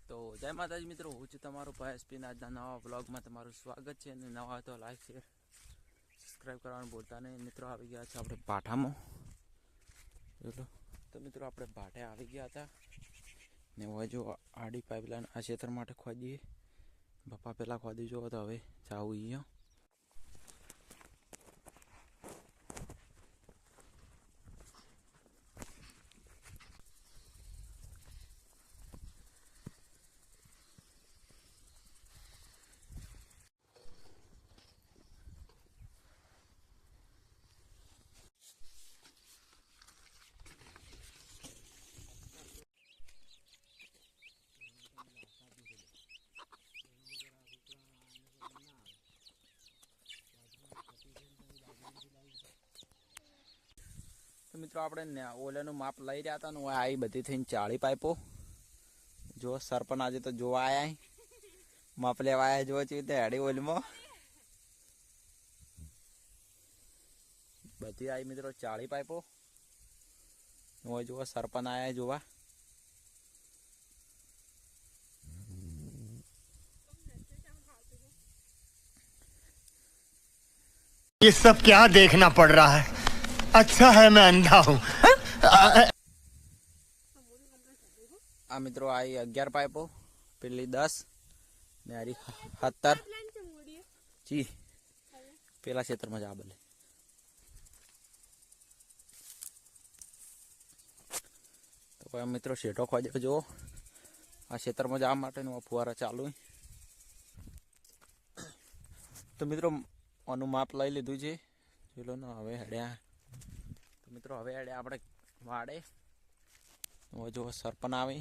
તો જય માતાજી મિત્રો, હું છું તમારો ભાઈ એસપી. આજના નવા વ્લોગમાં તમારું સ્વાગત છે. અને નવા તો લાઈક શેર સબસ્ક્રાઈબ કરવાનું ભૂલતા નહીં. મિત્રો આવી ગયા છે આપણે ભાઠામાં. તો મિત્રો આપણે ભાઠે આવી ગયા હતા ને હવે જો આડી પાઇપલાઇન આ ક્ષેત્ર માટે ખોદીએ. પપ્પા પહેલાં ખોદી જો તો હવે જાવું અહીંયા. મિત્રો આપણે ઓલાનું માપ લઈ રહ્યા હતા ને આવી બધી થઈને 40 પાઇપો જો સરપંચ આજે તો જોવા આયા માપ લેવા આયા જો છે તે હેડી ઓલમાં બધી આવી મિત્રો 40 પાઇપો જો સરપંચ આયા જોવા. ये सब क्या देखना पड़ रहा है. अच्छा है मैं अंधा हूँ. आ मित्रों आई 11 पाइपो पेली 10 ने आरी 17 जी पेला क्षेत्र में जा बोले. तो मित्रों शेटो खोजे जो आ क्षेत्र में जा माटे फुवारा चालू. तो मित्रों अनु माप लई लीधु छे चलो ना हवे हेड्या. तो मित्रों हवे हेड्या आपणे वाड़े जो सरपंच आवे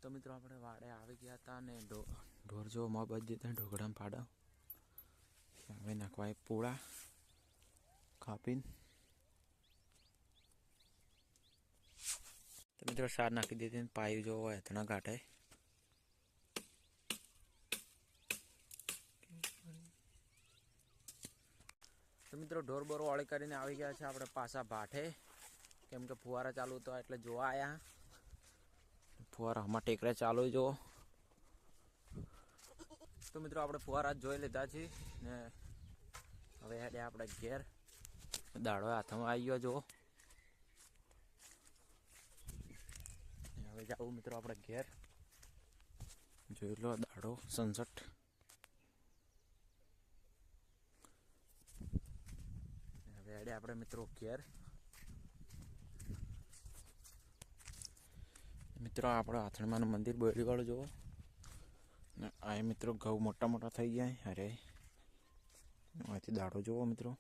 तो मित्रों अपने वाड़े आ गया था ने ढोर जो मोह बच देते ढोकड़ा में फाड़ा हमें नाखवाय पूड़ा खापीन. तो मित्रों सार नाखी देती पाई जो है इतना घाटे. तो मित्रों ढोर बोर वाले करीने આવી ગયા છે આપણે પાછા ભાઠે કેમ કે ફુવારા ચાલુ તો એટલે જોવા આયા. ફુવારા હમણાં ટેકરે ચાલુ જો. તો મિત્રો આપણે ફુવારા જોઈ લીધા છે ને હવે હેડે આપણે ઘેર દાડો હાથમાં આવી ગયો જો. હવે જાવું મિત્રો આપણે ઘેર જોઈ લો દાડો સનસેટ. હવે હેડે આપણે મિત્રો ઘેર. મિત્રો આપણે આથણમાનું મંદિર બોરીવાળું જુઓ ને આ મિત્રો ઘઉં મોટા મોટા થઈ ગયા. અરે અહીંથી દાડો જુઓ મિત્રો.